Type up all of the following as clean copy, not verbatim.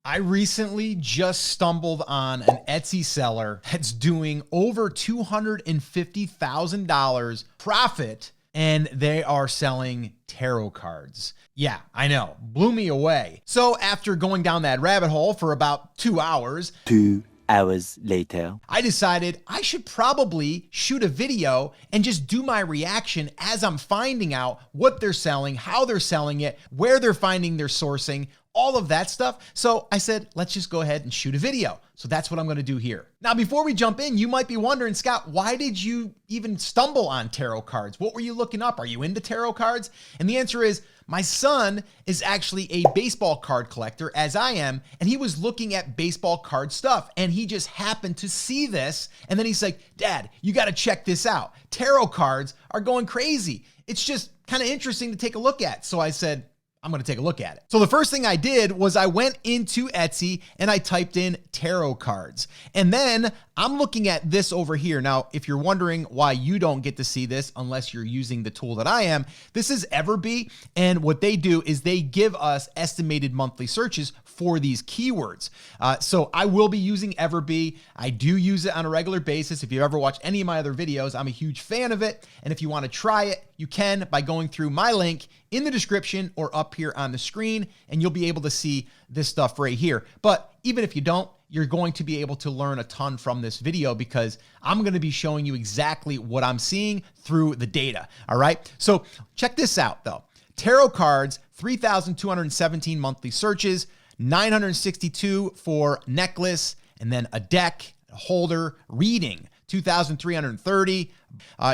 I recently just stumbled on an Etsy seller that's doing over $250,000 profit, and they are selling tarot cards. Yeah, I know, blew me away. So after going down that rabbit hole for about 2 hours, 2 hours later, I decided I should probably shoot a video and just do my reaction as I'm finding out what they're selling, how they're selling it, where they're finding their sourcing, all of that stuff. So I said, let's just go ahead and shoot a video. So that's what I'm going to do here. Now, before we jump in, you might be wondering, Scott, why did you even stumble on tarot cards? What were you looking up? Are you into tarot cards? And the answer is, my son is actually a baseball card collector, as I am, and he was looking at baseball card stuff, and he just happened to see this, and then he's like, Dad, you got to check this out. Tarot cards are going crazy. It's just kind of interesting to take a look at. So I said, I'm going to take a look at it. So the first thing I did was I went into Etsy and I typed in tarot cards. And then I'm looking at this over here. Now, if you're wondering why you don't get to see this unless you're using the tool that I am, this is Everbee. And what they do is they give us estimated monthly searches for these keywords. So I will be using Everbee. I do use it on a regular basis. If you ever watch any of my other videos, I'm a huge fan of it. And if you want to try it, you can by going through my link in the description or up here on the screen, and you'll be able to see this stuff right here. But even if you don't, you're going to be able to learn a ton from this video because I'm going to be showing you exactly what I'm seeing through the data. All right. So check this out though. Tarot cards, 3,217 monthly searches, 962 for necklace, and then a deck, a holder, reading, 2,330,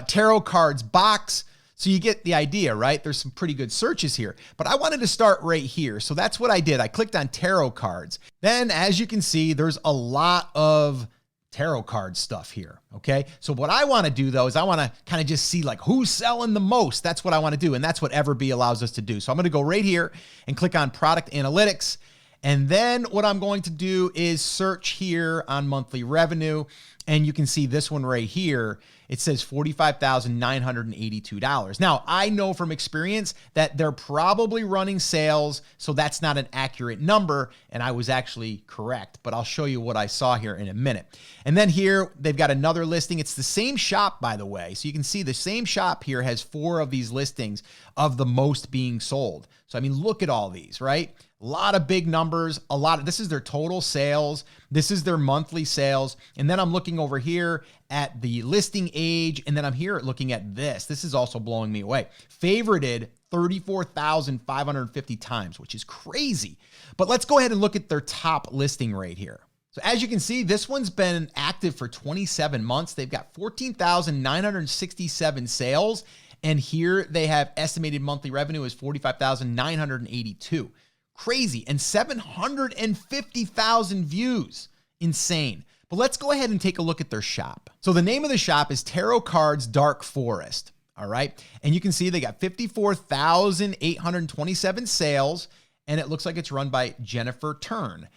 tarot cards box. So you get the idea, right? There's some pretty good searches here, but I wanted to start right here. So that's what I did. I clicked on tarot cards. Then as you can see, there's a lot of tarot card stuff here. Okay. So what I want to do though, is I want to kind of just see like who's selling the most. That's what I want to do. And that's what Everbee allows us to do. So I'm going to go right here and click on product analytics. And then what I'm going to do is search here on monthly revenue. And you can see this one right here. It says $45,982. Now, I know from experience that they're probably running sales, so that's not an accurate number, and I was actually correct, but I'll show you what I saw here in a minute. And then here, they've got another listing. It's the same shop, by the way. So you can see the same shop here has 4 of these listings of the most being sold. So, I mean, look at all these, right? A lot of big numbers, this is their total sales. This is their monthly sales. And then I'm looking over here at the listing age. And then I'm here looking at this. This is also blowing me away. Favorited 34,550 times, which is crazy. But let's go ahead and look at their top listing right here. So as you can see, this one's been active for 27 months. They've got 14,967 sales. And here they have estimated monthly revenue is 45,982. Crazy. And 750,000 views. Insane. But let's go ahead and take a look at their shop. So the name of the shop is Tarot Cards Dark Forest. All right. And you can see they got 54,827 sales. And it looks like it's run by Jennifer Turn.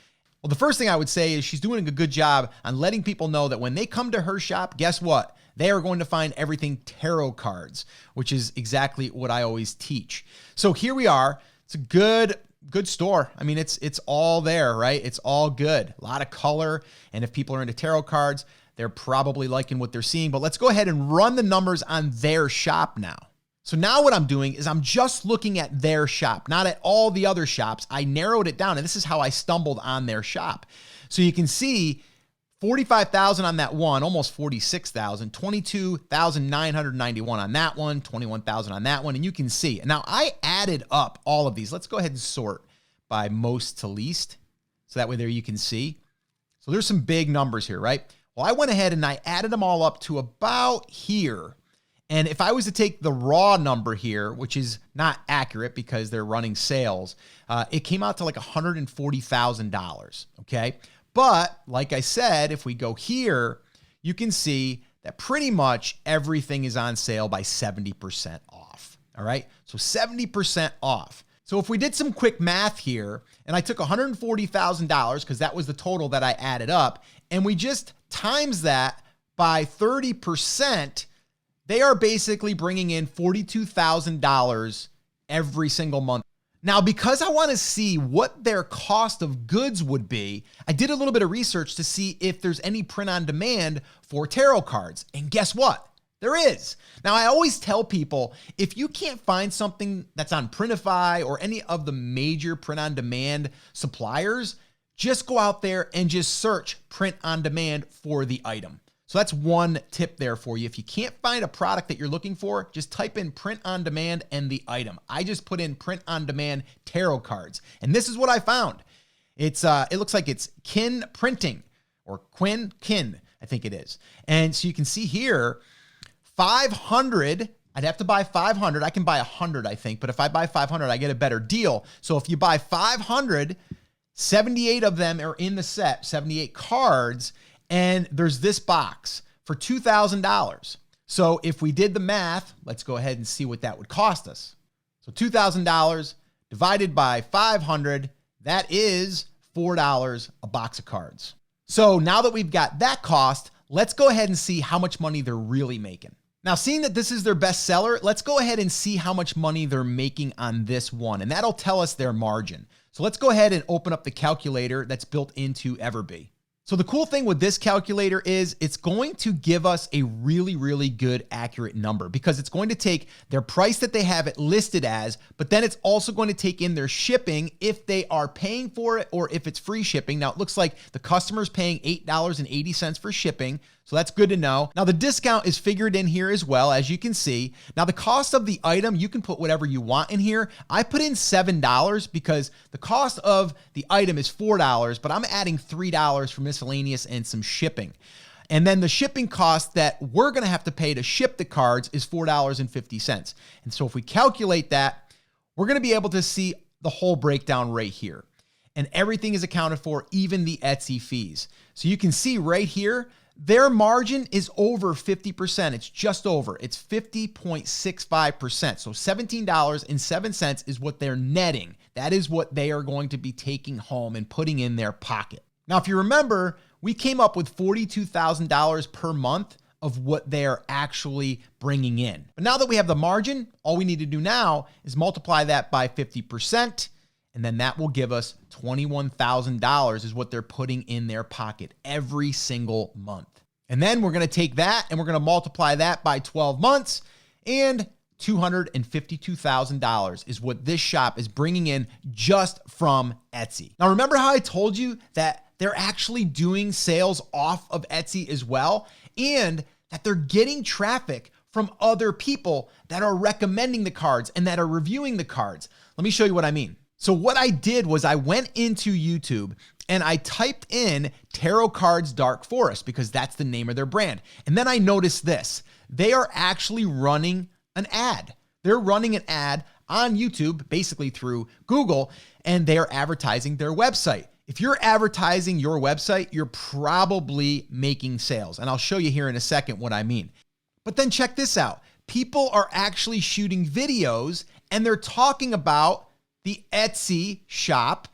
Well, the first thing I would say is she's doing a good job on letting people know that when they come to her shop, guess what? They are going to find everything tarot cards, which is exactly what I always teach. So here we are. It's a good store. I mean, it's all there, right? It's all good. A lot of color. And if people are into tarot cards, they're probably liking what they're seeing. But let's go ahead and run the numbers on their shop now. So now what I'm doing is I'm just looking at their shop, not at all the other shops. I narrowed it down, and this is how I stumbled on their shop. So you can see 45,000 on that one, almost 46,000, 22,991 on that one, 21,000 on that one. And you can see, now I added up all of these. Let's go ahead and sort by most to least. So that way there you can see. So there's some big numbers here, right? Well, I went ahead and I added them all up to about here. And if I was to take the raw number here, which is not accurate because they're running sales, it came out to like $140,000, okay? But like I said, if we go here, you can see that pretty much everything is on sale by 70% off, all right? So 70% off. So if we did some quick math here, and I took $140,000 because that was the total that I added up, and we just times that by 30%, they are basically bringing in $42,000 every single month. Now, because I want to see what their cost of goods would be, I did a little bit of research to see if there's any print on demand for tarot cards. And guess what? There is. Now, I always tell people, if you can't find something that's on Printify or any of the major print on demand suppliers, just go out there and just search print on demand for the item. So that's one tip there for you. If you can't find a product that you're looking for, just type in print on demand and the item. I just put in print on demand tarot cards, and this is what I found. It looks like it's Kin Printing, or Kin, I think it is. And so you can see here, 500, I'd have to buy 500. I can buy 100, I think, but if I buy 500, I get a better deal. So if you buy 500, 78 of them are in the set, 78 cards, and there's this box for $2,000. So if we did the math, let's go ahead and see what that would cost us. So $2,000 divided by 500, that is $4 a box of cards. So now that we've got that cost, let's go ahead and see how much money they're really making. Now, seeing that this is their best seller, let's go ahead and see how much money they're making on this one, and that'll tell us their margin. So let's go ahead and open up the calculator that's built into Everbee. So the cool thing with this calculator is it's going to give us a really, really good accurate number, because it's going to take their price that they have it listed as, but then it's also going to take in their shipping if they are paying for it or if it's free shipping. Now it looks like the customer's paying $8.80 for shipping. So that's good to know. Now the discount is figured in here as well, as you can see. Now the cost of the item, you can put whatever you want in here. I put in $7 because the cost of the item is $4, but I'm adding $3 for miscellaneous and some shipping. And then the shipping cost that we're gonna have to pay to ship the cards is $4.50. And so if we calculate that, we're gonna be able to see the whole breakdown right here. And everything is accounted for, even the Etsy fees. So you can see right here, their margin is over 50%. It's just over. It's 50.65%. So $17.07 is what they're netting. That is what they are going to be taking home and putting in their pocket. Now, if you remember, we came up with $42,000 per month of what they're actually bringing in. But now that we have the margin, all we need to do now is multiply that by 50%. And then that will give us $21,000 is what they're putting in their pocket every single month. And then we're going to take that and we're going to multiply that by 12 months, and $252,000 is what this shop is bringing in just from Etsy. Now, remember how I told you that they're actually doing sales off of Etsy as well, and that they're getting traffic from other people that are recommending the cards and that are reviewing the cards? Let me show you what I mean. So what I did was I went into YouTube and I typed in Tarot Cards Dark Forest, because that's the name of their brand. And then I noticed this. They are actually running an ad. They're running an ad on YouTube, basically through Google, and they are advertising their website. If you're advertising your website, you're probably making sales. And I'll show you here in a second what I mean. But then check this out. People are actually shooting videos and they're talking about the Etsy shop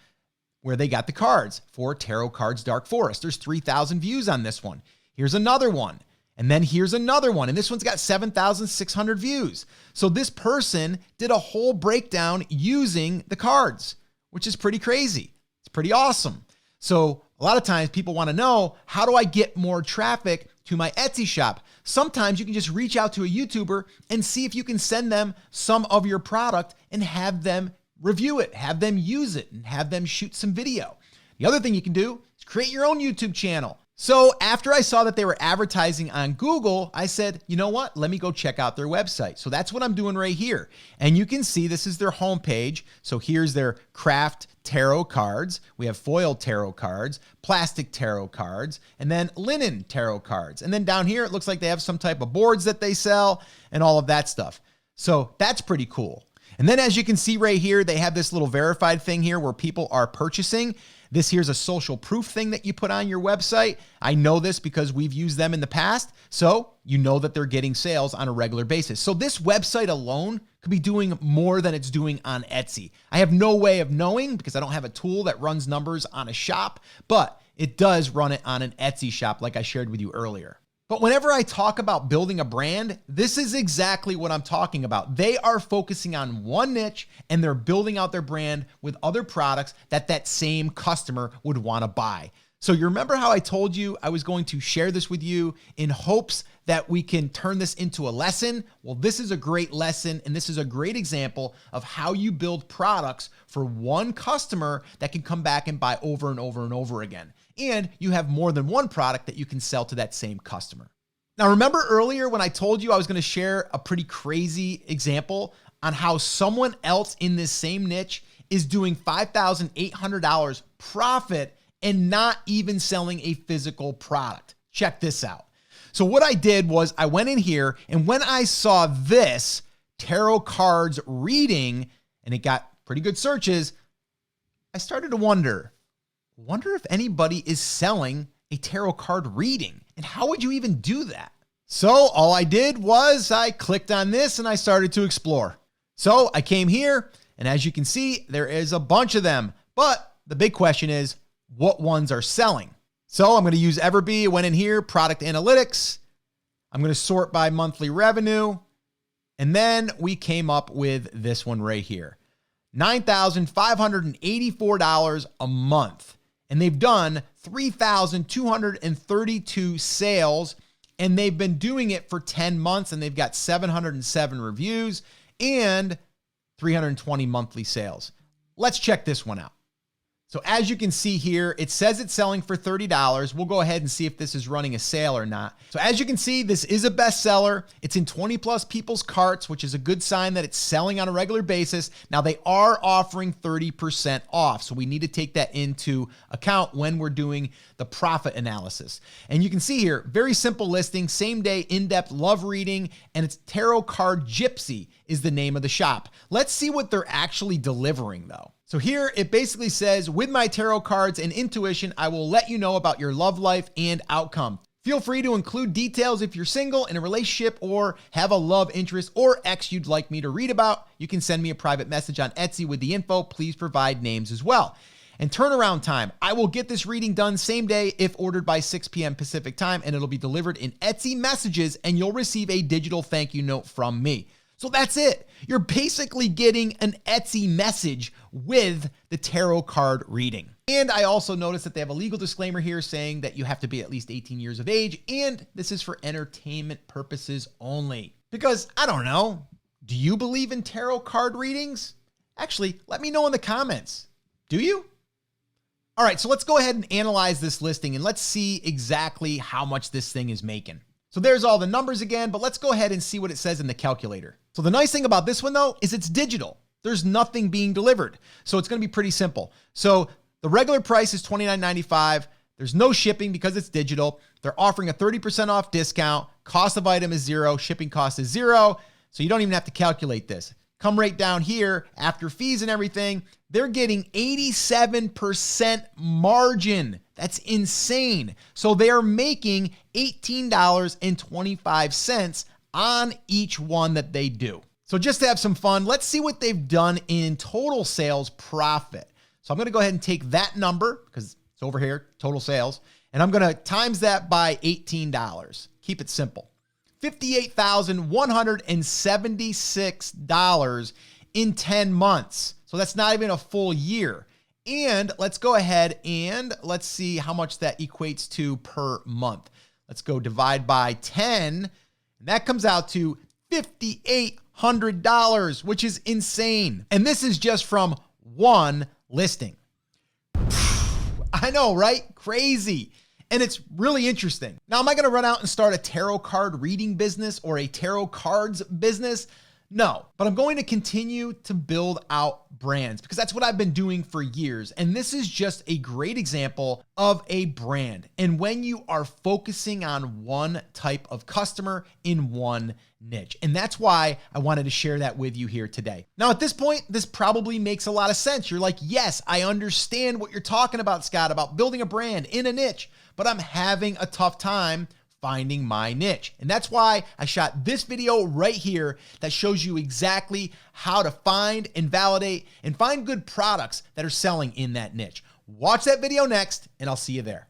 where they got the cards for Tarot Cards Dark Forest. There's 3,000 views on this one. Here's another one. And then here's another one. And this one's got 7,600 views. So this person did a whole breakdown using the cards, which is pretty crazy. It's pretty awesome. So a lot of times people want to know, how do I get more traffic to my Etsy shop? Sometimes you can just reach out to a YouTuber and see if you can send them some of your product and have them review it, have them use it, and have them shoot some video. The other thing you can do is create your own YouTube channel. So after I saw that they were advertising on Google, I said, you know what? Let me go check out their website. So that's what I'm doing right here. And you can see this is their homepage. So here's their craft tarot cards. We have foil tarot cards, plastic tarot cards, and then linen tarot cards. And then down here, it looks like they have some type of boards that they sell and all of that stuff. So that's pretty cool. And then as you can see right here, they have this little verified thing here where people are purchasing. This here's a social proof thing that you put on your website. I know this because we've used them in the past. So you know that they're getting sales on a regular basis. So this website alone could be doing more than it's doing on Etsy. I have no way of knowing because I don't have a tool that runs numbers on a shop, but it does run it on an Etsy shop like I shared with you earlier. But whenever I talk about building a brand, this is exactly what I'm talking about. They are focusing on one niche and they're building out their brand with other products that same customer would want to buy. So you remember how I told you I was going to share this with you in hopes that we can turn this into a lesson? Well, this is a great lesson, and this is a great example of how you build products for one customer that can come back and buy over and over and over again. And you have more than one product that you can sell to that same customer. Now, remember earlier when I told you I was going to share a pretty crazy example on how someone else in this same niche is doing $5,800 profit and not even selling a physical product? Check this out. So what I did was I went in here, and when I saw this tarot cards reading and it got pretty good searches, I started to wonder if anybody is selling a tarot card reading, and how would you even do that? So all I did was I clicked on this and I started to explore. So I came here, and as you can see, there is a bunch of them, but the big question is, what ones are selling? So I'm going to use Everbee. I went in here, product analytics. I'm going to sort by monthly revenue. And then we came up with this one right here, $9,584 a month. And they've done 3,232 sales, and they've been doing it for 10 months, and they've got 707 reviews and 320 monthly sales. Let's check this one out. So as you can see here, it says it's selling for $30. We'll go ahead and see if this is running a sale or not. So as you can see, this is a bestseller. It's in 20 plus people's carts, which is a good sign that it's selling on a regular basis. Now they are offering 30% off. So we need to take that into account when we're doing the profit analysis. And you can see here, very simple listing, same day, in-depth love reading, and it's Tarot Card Gypsy is the name of the shop. Let's see what they're actually delivering though. So here it basically says, with my tarot cards and intuition, I will let you know about your love life and outcome. Feel free to include details if you're single, in a relationship, or have a love interest or ex you'd like me to read about. You can send me a private message on Etsy with the info. Please provide names as well. And turnaround time, I will get this reading done same day if ordered by 6 p.m. Pacific time, and it'll be delivered in Etsy messages, and you'll receive a digital thank you note from me. So that's it. You're basically getting an Etsy message with the tarot card reading. And I also noticed that they have a legal disclaimer here saying that you have to be at least 18 years of age, and this is for entertainment purposes only. Because I don't know, do you believe in tarot card readings? Actually, let me know in the comments. Do you? All right, so let's go ahead and analyze this listing and let's see exactly how much this thing is making. So there's all the numbers again, but let's go ahead and see what it says in the calculator. So the nice thing about this one though, is it's digital. There's nothing being delivered. So it's going to be pretty simple. So the regular price is $29.95. There's no shipping because it's digital. They're offering a 30% off discount. Cost of item is $0. Shipping cost is $0. So you don't even have to calculate this. Come right down here after fees and everything. They're getting 87% margin. That's insane. So they are making $18.25 on each one that they do. So just to have some fun, let's see what they've done in total sales profit. So I'm going to go ahead and take that number because it's over here, total sales, and I'm going to times that by $18. Keep it simple. $58,176 in 10 months. So that's not even a full year. And let's go ahead and let's see how much that equates to per month. Let's go divide by 10. And that comes out to $5,800, which is insane. And this is just from one listing. I know, right? Crazy. And it's really interesting. Now, am I going to run out and start a tarot card reading business or a tarot cards business? No, but I'm going to continue to build out brands because that's what I've been doing for years. And this is just a great example of a brand. And when you are focusing on one type of customer in one niche. And that's why I wanted to share that with you here today. Now, at this point, this probably makes a lot of sense. You're like, yes, I understand what you're talking about, Scott, about building a brand in a niche, but I'm having a tough time finding my niche. And that's why I shot this video right here that shows you exactly how to find and validate and find good products that are selling in that niche. Watch that video next, and I'll see you there.